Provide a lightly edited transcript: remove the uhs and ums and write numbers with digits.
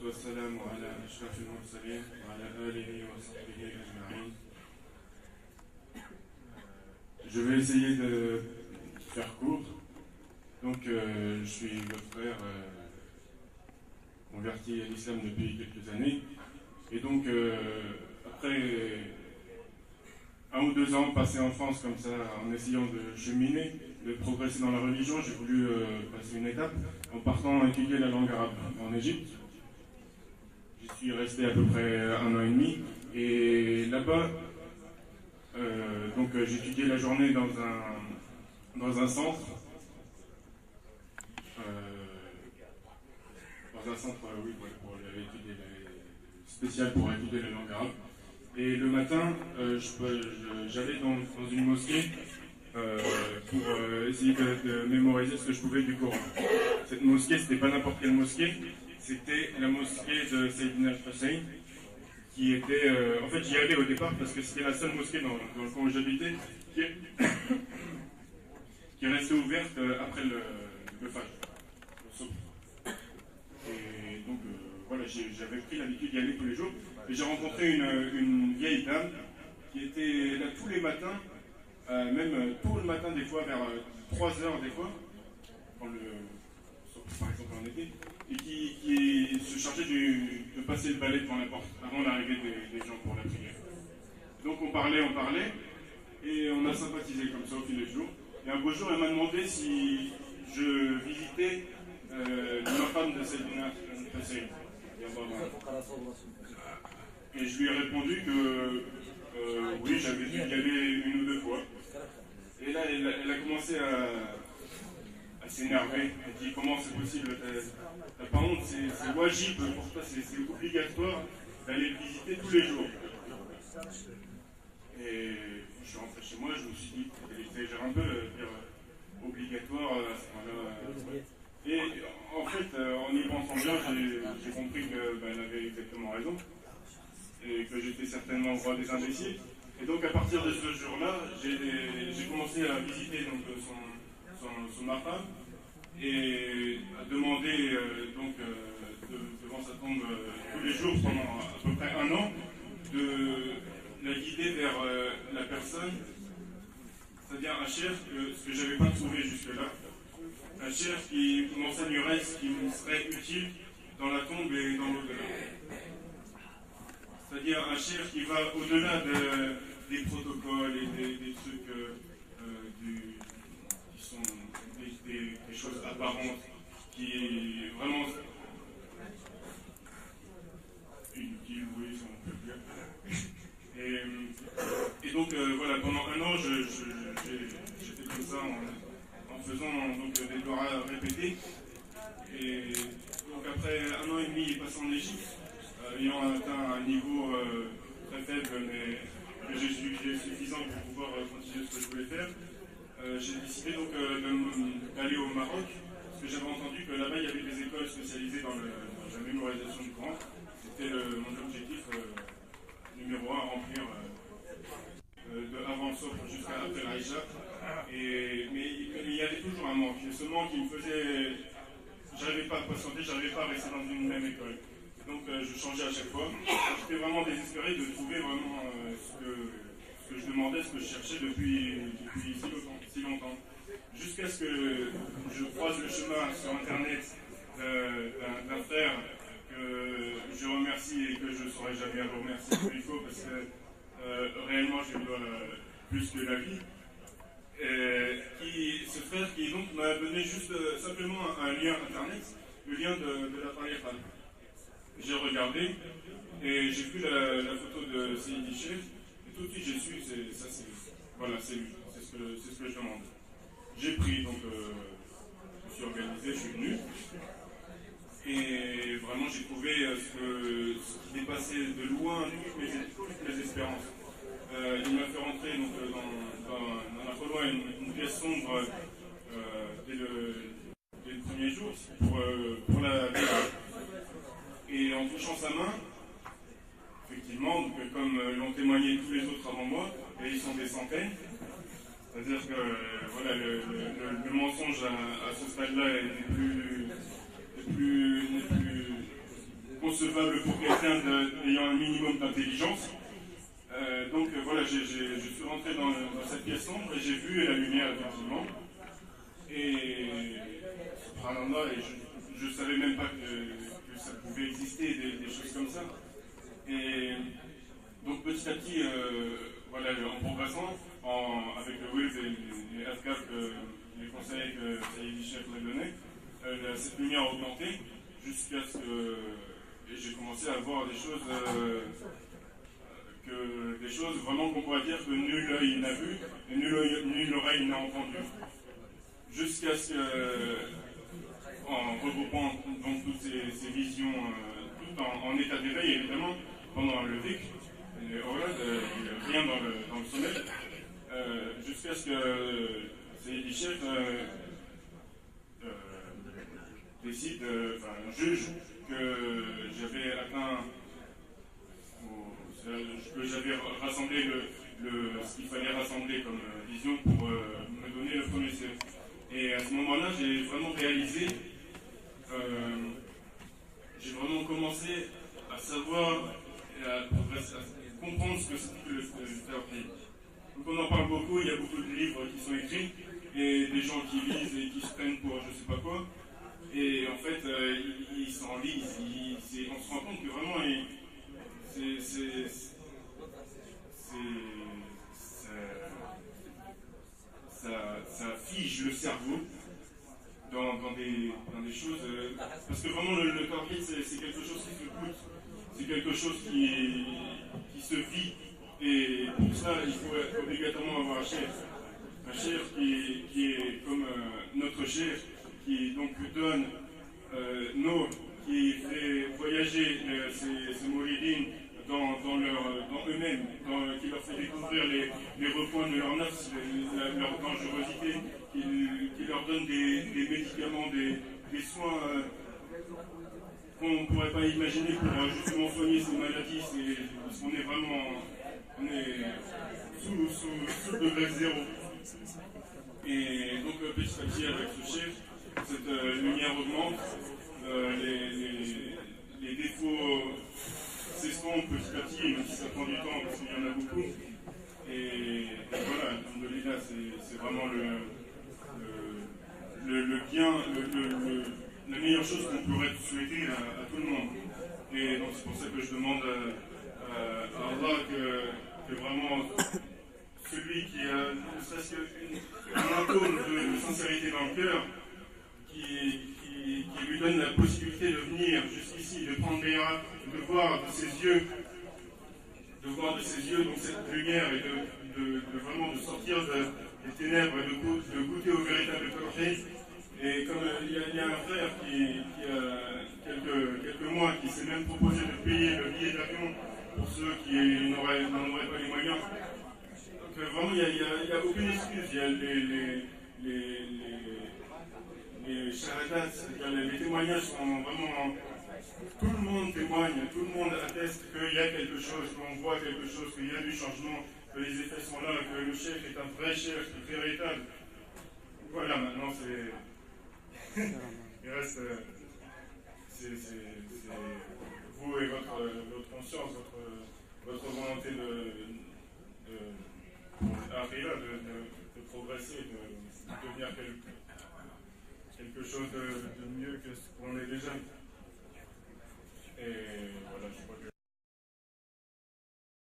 والسلام على أشرف المرسلين وعلى آله وصحبه أجمعين. Je vais essayer de faire court. Donc, je suis votre frère converti à l'islam depuis quelques années. Et donc, après 1 ou 2 ans passés en France comme ça, en essayant de cheminer, de progresser dans la religion, j'ai voulu passer une étape en partant étudier la langue arabe en Égypte. J'y suis resté à peu près 1 an et demi. Et là-bas, donc j'étudiais la journée dans un centre. Oui, pour spécial pour étudier la langue arabe. Et le matin, j'allais dans une mosquée pour essayer de mémoriser ce que je pouvais du Coran. Cette mosquée, c'était pas n'importe quelle mosquée, c'était la mosquée de Sayyidina al-Hussein, qui était... en fait, j'y allais au départ parce que c'était la seule mosquée dans le coin où j'habitais qui est restée ouverte après le Fajr. Et donc, voilà, j'avais pris l'habitude d'y aller tous les jours. Et j'ai rencontré une vieille dame qui était là tous les matins, même tôt le matin des fois, vers 3 heures des fois, par exemple en été, et qui se chargeait de passer le balai devant la porte, avant l'arrivée des gens pour la prière. Donc on parlait, et on a sympathisé comme ça au fil des jours. Et un beau jour, elle m'a demandé si je visitais le maqam de Sayyidina Hussein. Et je lui ai répondu que oui, j'avais dû y aller 1 ou 2 fois. Et là, elle a commencé à s'énerver. Elle dit comment c'est possible, par contre c'est wajib pour toi, c'est obligatoire d'aller le visiter tous les jours. Et je suis rentré chez moi, je me suis dit, elle exagère un peu, dire obligatoire à ce moment-là. Et en fait, en y pensant bien, j'ai compris qu'elle avait exactement raison. Et que j'étais certainement le roi des imbéciles. Et donc à partir de ce jour-là, j'ai commencé à visiter donc, son maqam et à demander devant sa tombe tous les jours pendant à peu près 1 an de la guider vers la personne, c'est-à-dire un chef, ce que je n'avais pas trouvé jusque-là, un chef qui m'enseignerait ce qui me serait utile dans la tombe et dans l'au-delà. C'est-à-dire un chef qui va au-delà des protocoles et des trucs qui sont des choses apparentes, qui vraiment inutiles, oui, si on peut dire. Et donc voilà, pendant 1 an, j'étais comme ça en faisant donc, des doigts répétés. Et donc après 1 an et demi passé en Égypte, ayant atteint un niveau très faible, mais que j'ai jugé suffisant pour pouvoir continuer ce que je voulais faire, j'ai décidé donc d'aller au Maroc, parce que j'avais entendu que là-bas il y avait des écoles spécialisées dans la mémorisation du Coran. C'était mon objectif numéro 1 à remplir avant le soir jusqu'à après l'Aïcha. Mais il y avait toujours un manque. Et ce manque, il me faisait... J'arrivais pas à patienter, j'arrivais pas à rester dans une même école. Donc je changeais à chaque fois. J'étais vraiment désespéré de trouver vraiment ce que je demandais, ce que je cherchais depuis si longtemps. Jusqu'à ce que je croise le chemin sur Internet d'un frère que je remercie et que je ne saurais jamais remercier comme il faut parce que réellement je lui dois plus que la vie. Ce frère qui donc m'a donné juste simplement un lien Internet, le lien de la tariqa. J'ai regardé et j'ai vu la photo de Seydi Cheikh et tout de suite j'ai su, voilà, c'est lui, c'est ce que je demande. J'ai pris, donc je me suis organisé, je suis venu et vraiment j'ai trouvé ce qui dépassait de loin toutes mes espérances. Il m'a fait rentrer donc, dans la Kholoa, une pièce sombre dès le premier jour pour la débat. Et en touchant sa main, effectivement, donc, comme l'ont témoigné tous les autres avant moi, et ils sont des centaines, c'est-à-dire que voilà, le mensonge à ce stade-là n'est plus concevable pour quelqu'un ayant un minimum d'intelligence. Donc voilà, je suis rentré dans cette pièce sombre et j'ai vu la lumière effectivement. Et subhanallah, et je ne savais même pas que ça pouvait exister des choses comme ça. Et donc petit à petit, voilà, en progressant, avec le web et les afkars, les conseils que Saïd Chef m'a donné, cette lumière a augmenté jusqu'à ce que j'ai commencé à voir des choses, des choses vraiment qu'on pourrait dire que nul œil n'a vu et nul oreille n'a entendu. Jusqu'à ce que, en regroupant donc toutes ces visions, tout en état d'éveil évidemment, pendant le Dhikr, les Awrad, rien dans le sommeil, jusqu'à ce que Sayyidi Cheikh décide, juge que j'avais atteint, que j'avais rassemblé ce qu'il fallait rassembler comme vision pour me donner le premier ciel. Et à ce moment-là, j'ai vraiment réalisé, j'ai vraiment commencé à savoir et à comprendre ce que c'était que le tawhid. Donc on en parle beaucoup, il y a beaucoup de livres qui sont écrits, et des gens qui lisent et qui se prennent pour je sais pas quoi. Et en fait, ils s'enlisent, on se rend compte que vraiment, ça fige le cerveau dans des choses. Parce que vraiment, le tawhid, c'est quelque chose qui se goûte, c'est quelque chose qui se vit. Et pour ça, il faut obligatoirement avoir un chef. Un chef qui est comme notre chef, qui donc donne qui fait voyager ces mouridines dans eux-mêmes, qui leur fait découvrir les recoins de leur nafs, leur dangerosité, qui leur donne des médicaments, des soins qu'on ne pourrait pas imaginer pour justement soigner ces maladies, parce qu'on est vraiment sous le degré zéro. Et donc petit à petit avec ce chef, cette lumière augmente, les défauts s'estompent petit à petit, même si ça prend du temps parce qu'il y en a beaucoup. Et voilà, alhamdoulilah, c'est vraiment le bien, la meilleure chose qu'on pourrait souhaiter à tout le monde. Et donc c'est pour ça que je demande à Allah que vraiment celui qui a ne serait-ce qu'un atome de sincérité dans le cœur, qui lui donne la possibilité de venir jusqu'ici, de prendre les rats, de voir de ses yeux donc cette lumière et de vraiment de sortir des ténèbres et de goûter au véritable tawhid. Et comme il y a un frère qui a quelques mois qui s'est même proposé de payer le billet d'avion pour ceux qui n'en auraient pas les moyens. Donc vraiment il n'y a aucune excuse. Il y a les shahadats, c'est-à-dire les témoignages sont vraiment. Tout le monde témoigne, tout le monde atteste qu'il y a quelque chose, qu'on voit quelque chose, qu'il y a du changement, que les effets sont là, que le chef est un vrai chef, qui est véritable. Voilà, maintenant c'est. Il reste. C'est vous et votre conscience, votre volonté d'arriver de progresser, de devenir quelque chose de mieux que ce qu'on est déjà.